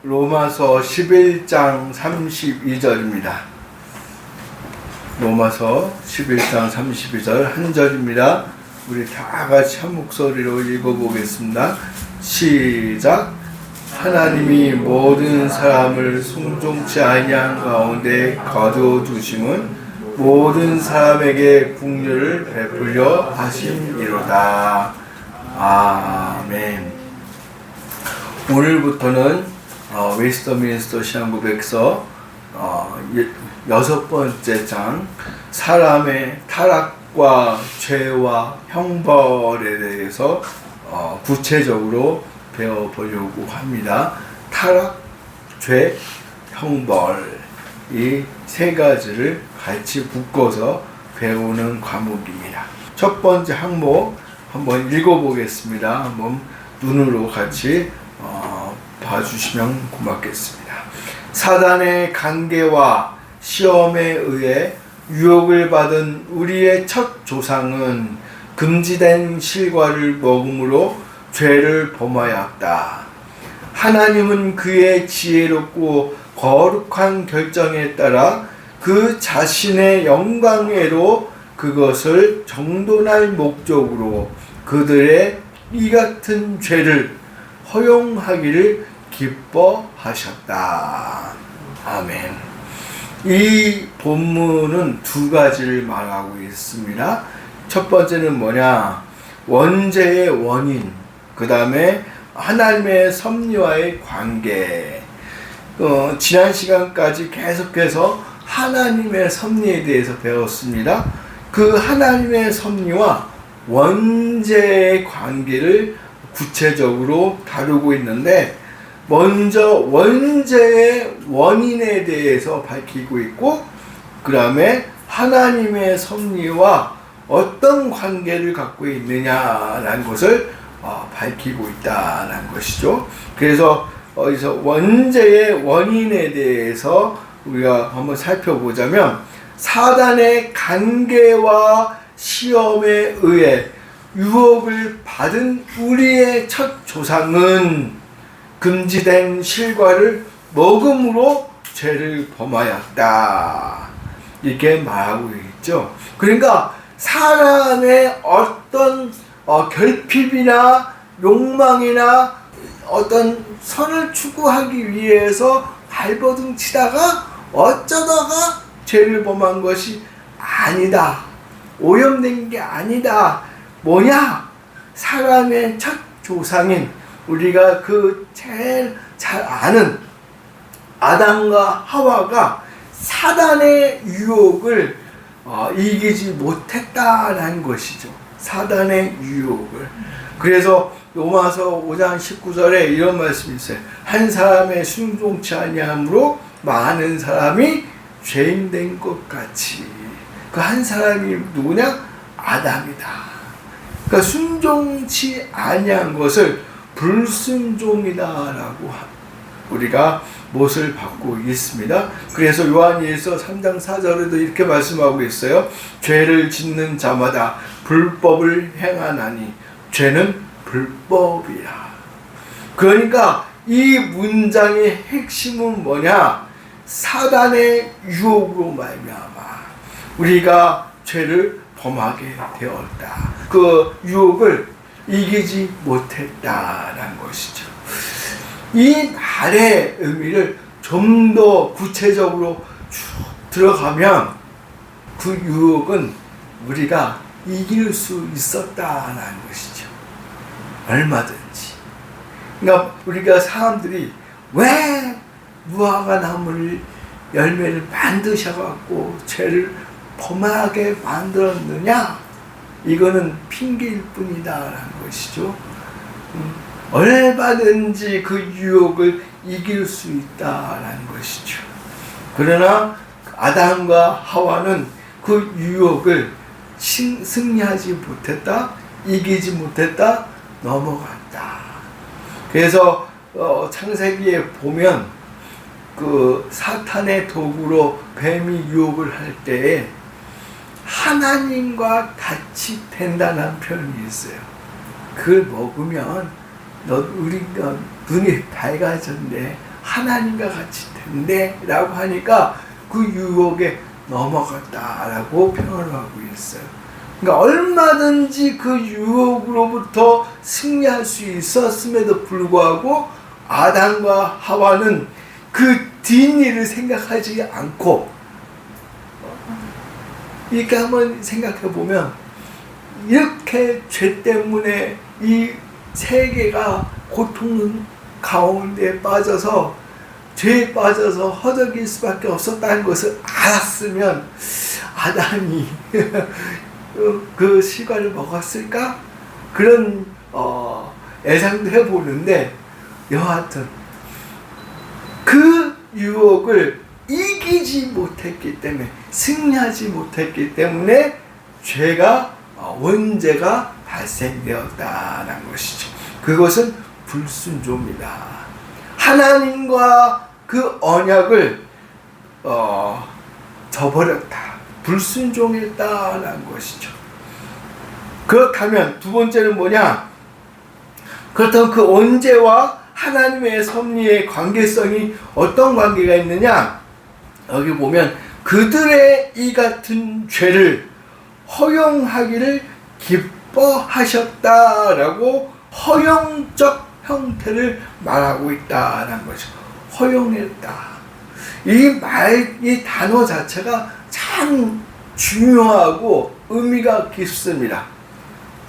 로마서 11장 32절입니다. 로마서 11장 32절 한 절입니다. 우리 다 같이 한 목소리로 읽어보겠습니다. 시작. 하나님이 모든 사람을 순종치 아니한 가운데 거두어두심은 모든 사람에게 긍휼을 베풀려 하심이로다. 아멘. 오늘부터는 웨스터민스터 시한고백서 6번째 장 사람의 타락과 죄와 형벌에 대해서 구체적으로 배워보려고 합니다. 타락, 죄, 형벌 이 세 가지를 같이 묶어서 배우는 과목입니다. 첫 번째 항목 한번 읽어보겠습니다. 한번 눈으로 같이 봐주시면 고맙겠습니다. 사단의 관계와 시험에 의해 유혹을 받은 우리의 첫 조상은 금지된 실과를 먹음으로 죄를 범하였다. 하나님은 그의 지혜롭고 거룩한 결정에 따라 그 자신의 영광외로 그것을 정돈할 목적으로 그들의 이 같은 죄를 허용하기를 기뻐하셨다. 아멘. 이 본문은 두 가지를 말하고 있습니다. 첫 번째는 뭐냐? 원죄의 원인, 그 다음에 하나님의 섭리와의 관계. 지난 시간까지 계속해서 하나님의 섭리에 대해서 배웠습니다. 그 하나님의 섭리와 원죄의 관계를 구체적으로 다루고 있는데, 먼저 원죄의 원인에 대해서 밝히고 있고, 그 다음에 하나님의 섭리와 어떤 관계를 갖고 있느냐라는 것을 밝히고 있다는 것이죠. 그래서 어디서 원죄의 원인에 대해서 우리가 한번 살펴보자면, 사단의 관계와 시험에 의해 유혹을 받은 우리의 첫 조상은 금지된 실과를 먹음으로 죄를 범하였다. 이렇게 말하고 있죠. 그러니까 사람의 어떤 결핍이나 욕망이나 어떤 선을 추구하기 위해서 발버둥 치다가 어쩌다가 죄를 범한 것이 아니다. 오염된 게 아니다. 뭐냐? 사람의 첫 조상인 우리가 그 제일 잘 아는 아담과 하와가 사단의 유혹을 이기지 못했다라는 것이죠. 사단의 유혹을. 그래서 로마서 5장 19절에 이런 말씀이 있어요. 한 사람의 순종치 아니함으로 많은 사람이 죄인된 것 같이. 그 한 사람이 누구냐? 아담이다. 그러니까 순종치 아니한 것을 불순종이다라고 우리가 못을 받고 있습니다. 그래서 요한일서 3장 4절에도 이렇게 말씀하고 있어요. 죄를 짓는 자마다 불법을 행하나니 죄는 불법이라. 그러니까 이 문장의 핵심은 뭐냐? 사단의 유혹으로 말미암아 우리가 죄를 범하게 되었다. 그 유혹을 이기지 못했다라는 것이죠. 이 말의 의미를 좀 더 구체적으로 쭉 들어가면 그 유혹은 우리가 이길 수 있었다라는 것이죠. 얼마든지. 그러니까 우리가 사람들이 왜 무화과 나무를 열매를 만드셔갖고 죄를 범하게 만들었느냐? 이거는 핑계일 뿐이다라는 것이죠. 얼마든지 그 유혹을 이길 수 있다라는 것이죠. 그러나 아담과 하와는 그 유혹을 승리하지 못했다, 이기지 못했다, 넘어갔다. 그래서 창세기에 보면 그 사탄의 도구로 뱀이 유혹을 할 때에 하나님과 같이 된다는 표현이 있어요. 그걸 먹으면 우리가 눈이 밝아졌네. 하나님과 같이 된대 라고 하니까 그 유혹에 넘어갔다라고 표현을 하고 있어요. 그러니까 얼마든지 그 유혹으로부터 승리할 수 있었음에도 불구하고 아담과 하와는 그 뒷일을 생각하지 않고, 이렇게 한번 생각해 보면 이렇게 죄 때문에 이 세계가 고통 가운데 빠져서, 죄에 빠져서 허덕일 수밖에 없었다는 것을 알았으면 아담이 그 실과를 먹었을까? 그런 예상도 해보는데, 여하튼 그 유혹을 이기지 못했기 때문에, 승리하지 못했기 때문에 죄가, 원죄가 발생되었다는 것이죠. 그것은 불순종이다. 하나님과 그 언약을 저버렸다, 불순종했다는 것이죠. 그렇다면 두 번째는 뭐냐? 그렇다면 그 언제와 하나님의 섭리의 관계성이 어떤 관계가 있느냐? 여기 보면 그들의 이 같은 죄를 허용하기를 기뻐하셨다라고 허용적 형태를 말하고 있다는 거죠. 허용했다. 이 단어 자체가 참 중요하고 의미가 깊습니다.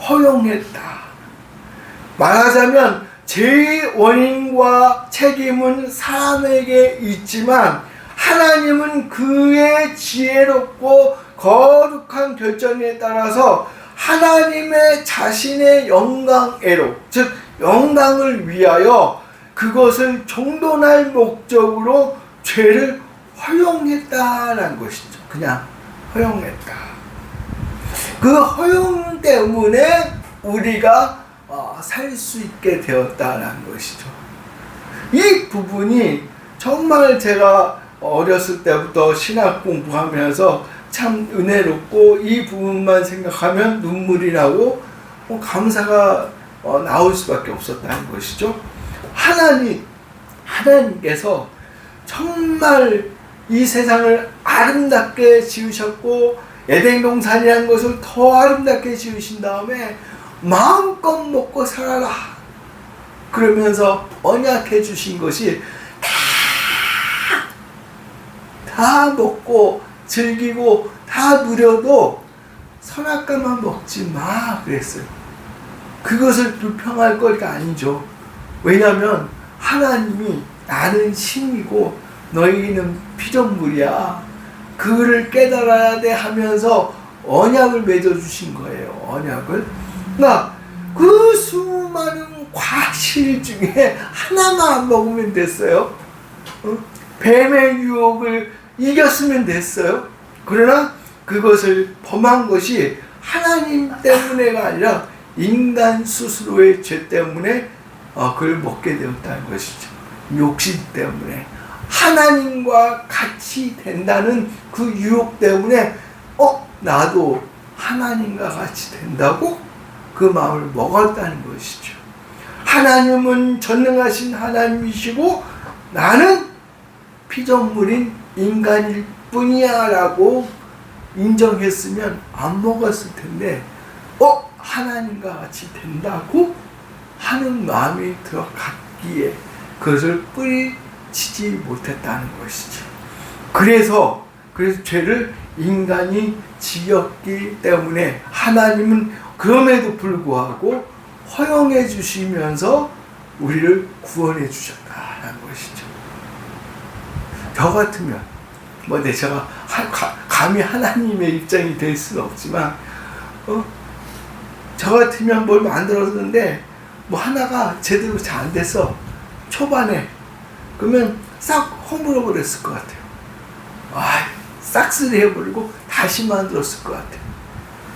허용했다. 말하자면 죄의 원인과 책임은 사람에게 있지만 하나님은 그의 지혜롭고 거룩한 결정에 따라서 하나님의 자신의 영광애로, 즉 영광을 위하여 그것을 정돈할 목적으로 죄를 허용했다는 것이죠. 그냥 허용했다. 그 허용 때문에 우리가 살 수 있게 되었다는 것이죠. 이 부분이 정말 제가 어렸을 때부터 신학 공부하면서 참 은혜롭고, 이 부분만 생각하면 눈물이 나고 감사가 나올 수밖에 없었다는 것이죠. 하나님께서 정말 이 세상을 아름답게 지으셨고, 에덴 동산이라는 것을 더 아름답게 지으신 다음에 마음껏 먹고 살아라 그러면서 언약해 주신 것이 다 먹고 즐기고 다 누려도 선악과만 먹지 마 그랬어요. 그것을 불평할 거리가 아니죠. 왜냐하면 하나님이 나는 신이고 너희는 피조물이야, 그를 깨달아야 돼 하면서 언약을 맺어주신 거예요. 언약을. 그러니까 그 수많은 과실 중에 하나만 안 먹으면 됐어요. 뱀의 유혹을 이겼으면 됐어요. 그러나 그것을 범한 것이 하나님 때문에가 아니라 인간 스스로의 죄 때문에 그걸 먹게 되었다는 것이죠. 욕심 때문에. 하나님과 같이 된다는 그 유혹 때문에 나도 하나님과 같이 된다고 그 마음을 먹었다는 것이죠. 하나님은 전능하신 하나님이시고 나는 피조물인 인간일 뿐이야 라고 인정했으면 안 먹었을 텐데 하나님과 같이 된다고 하는 마음이 들어갔기에 그것을 뿌리치지 못했다는 것이죠. 그래서 죄를 인간이 지었기 때문에 하나님은 그럼에도 불구하고 허용해 주시면서 우리를 구원해 주셨다는 것이죠. 저 같으면 제가 감히 하나님의 입장이 될 수는 없지만 저 같으면 뭘 만들었는데 하나가 제대로 잘 안 돼서 초반에 그러면 싹 허물어 버렸을 것 같아요. 싹쓸이 해버리고 다시 만들었을 것 같아요.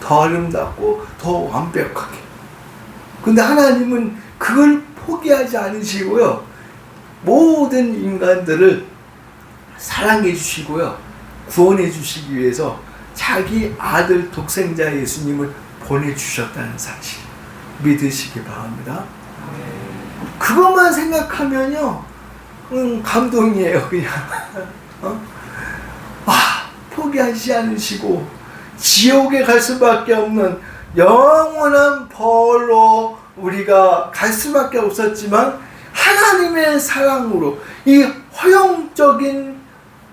더 아름답고 더 완벽하게. 근데 하나님은 그걸 포기하지 않으시고요, 모든 인간들을 사랑해 주시고요, 구원해 주시기 위해서 자기 아들 독생자 예수님을 보내주셨다는 사실 믿으시기 바랍니다. 그것만 생각하면요 감동이에요, 그냥. 포기하지 않으시고 지옥에 갈 수밖에 없는 영원한 벌로 우리가 갈 수밖에 없었지만 하나님의 사랑으로 이 허용적인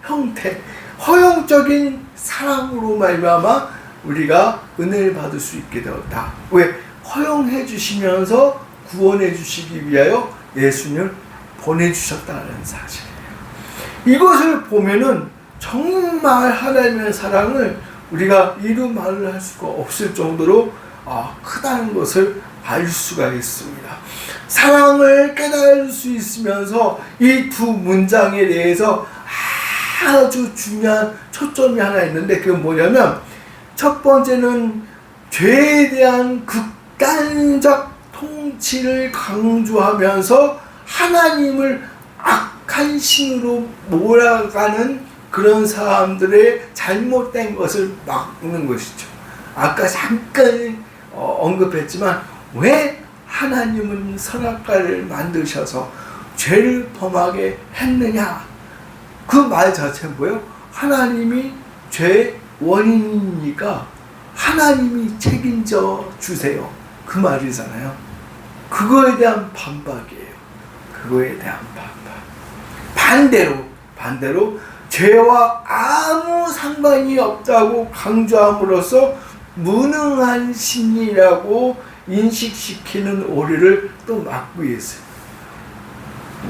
형태, 허용적인 사랑으로 말미암아 우리가 은혜를 받을 수 있게 되었다. 왜? 허용해 주시면서 구원해 주시기 위하여 예수님을 보내주셨다는 사실이에요. 이것을 보면은 정말 하나님의 사랑을 우리가 이루 말을 할 수가 없을 정도로 크다는 것을 알 수가 있습니다. 사랑을 깨달을 수 있으면서 이 두 문장에 대해서 아주 중요한 초점이 하나 있는데, 그건 뭐냐면 첫 번째는 죄에 대한 극단적 통치를 강조하면서 하나님을 악한 신으로 몰아가는 그런 사람들의 잘못된 것을 막는 것이죠. 아까 잠깐 언급했지만 왜 하나님은 선악과를 만드셔서 죄를 범하게 했느냐, 그 말 자체는 뭐예요? 하나님이 죄의 원인이니까 하나님이 책임져 주세요, 그 말이잖아요. 그거에 대한 반박이에요. 그거에 대한 반박. 반대로 죄와 아무 상관이 없다고 강조함으로써 무능한 신이라고 인식시키는 오류를 또 막고 있어요.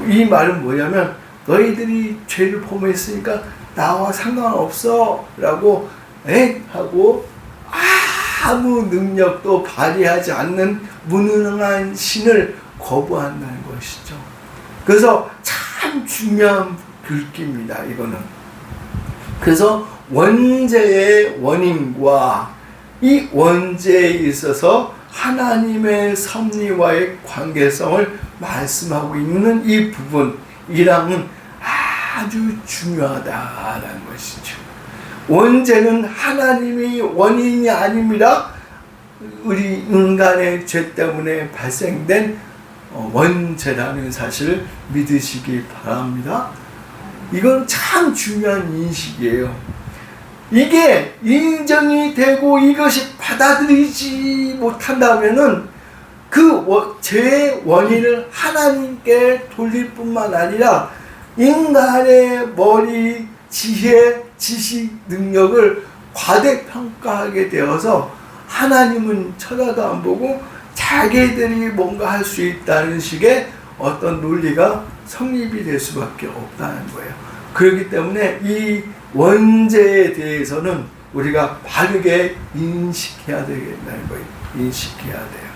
이 말은 뭐냐면 너희들이 죄를 범했으니까 나와 상관없어 라고 하고 아무 능력도 발휘하지 않는 무능한 신을 거부한다는 것이죠. 그래서 참 중요한 글귀입니다, 이거는. 그래서 원죄의 원인과 이 원죄에 있어서 하나님의 섭리와의 관계성을 말씀하고 있는 이 부분, 이랑은 아주 중요하다는 것이죠. 원죄는 하나님이 원인이 아닙니다. 우리 인간의 죄 때문에 발생된 원죄라는 사실을 믿으시기 바랍니다. 이건 참 중요한 인식이에요. 이게 인정이 되고 이것이 받아들이지 못한다면은 그 죄의 원인을 하나님께 돌릴 뿐만 아니라 인간의 머리, 지혜, 지식, 능력을 과대평가하게 되어서 하나님은 쳐다도 안 보고 자기들이 뭔가 할 수 있다는 식의 어떤 논리가 성립이 될 수밖에 없다는 거예요. 그렇기 때문에 이 원죄에 대해서는 우리가 바르게 인식해야 되겠다는 거예요. 인식해야 돼요.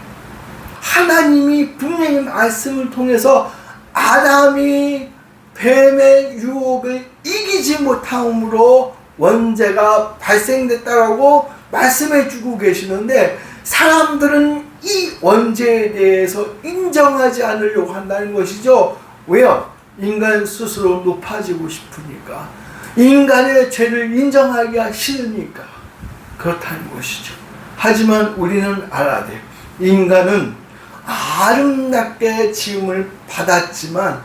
하나님이 분명히 말씀을 통해서 아담이 뱀의 유혹을 이기지 못함으로 원죄가 발생됐다라고 말씀해 주고 계시는데, 사람들은 이 원죄에 대해서 인정하지 않으려고 한다는 것이죠. 왜요? 인간 스스로 높아지고 싶으니까, 인간의 죄를 인정하기가 싫으니까 그렇다는 것이죠. 하지만 우리는 알아야 돼요. 인간은 아름답게 지음을 받았지만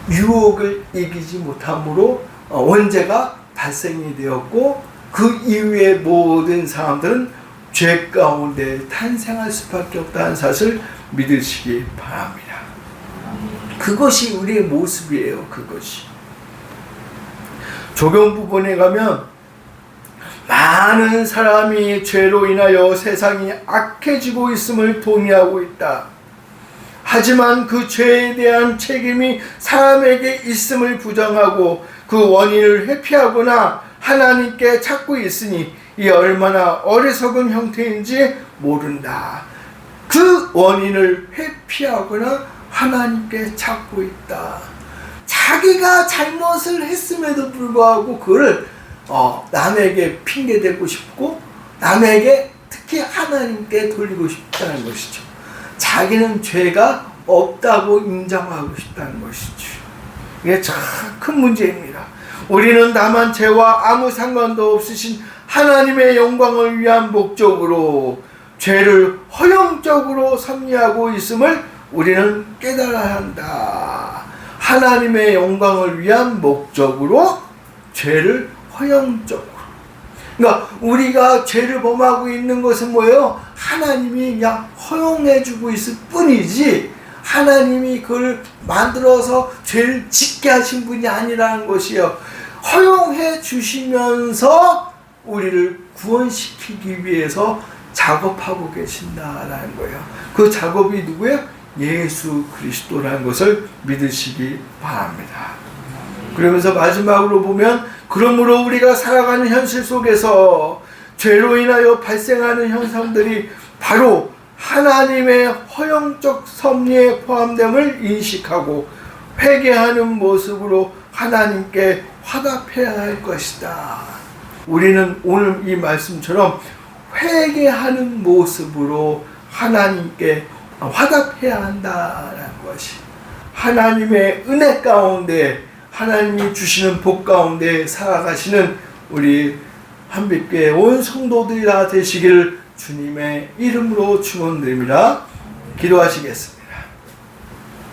유혹을 이기지 못함으로 원죄가 발생이 되었고, 그 이후의 모든 사람들은 죄 가운데 탄생할 수밖에 없다는 사실을 믿으시기 바랍니다. 그것이 우리의 모습이에요. 그것이. 조경 부분에 가면 많은 사람이 죄로 인하여 세상이 악해지고 있음을 동의하고 있다. 하지만 그 죄에 대한 책임이 사람에게 있음을 부정하고 그 원인을 회피하거나 하나님께 찾고 있으니 이 얼마나 어리석은 형태인지 모른다. 그 원인을 회피하거나 하나님께 찾고 있다. 자기가 잘못을 했음에도 불구하고 그걸 남에게 핑계대고 싶고 남에게, 특히 하나님께 돌리고 싶다는 것이죠. 자기는 죄가 없다고 인정하고 싶다는 것이죠. 이게 참 큰 문제입니다. 우리는 다만 죄와 아무 상관도 없으신 하나님의 영광을 위한 목적으로 죄를 허용적으로 섭리하고 있음을 우리는 깨달아야 한다. 하나님의 영광을 위한 목적으로 죄를 허용적으로. 그러니까 우리가 죄를 범하고 있는 것은 뭐예요? 하나님이 그냥 허용해주고 있을 뿐이지 하나님이 그걸 만들어서 죄를 짓게 하신 분이 아니라는 것이요. 허용해 주시면서 우리를 구원시키기 위해서 작업하고 계신다라는 거예요. 그 작업이 누구예요? 예수 그리스도라는 것을 믿으시기 바랍니다. 그러면서 마지막으로 보면, 그러므로 우리가 살아가는 현실 속에서 죄로 인하여 발생하는 현상들이 바로 하나님의 허용적 섭리에 포함됨을 인식하고 회개하는 모습으로 하나님께 화답해야 할 것이다. 우리는 오늘 이 말씀처럼 회개하는 모습으로 하나님께 화답해야 한다는 것이, 하나님의 은혜 가운데, 하나님이 주시는 복 가운데 살아가시는 우리 한빛교회 온 성도들이 다 되시기를 주님의 이름으로 축원드립니다. 기도하시겠습니다.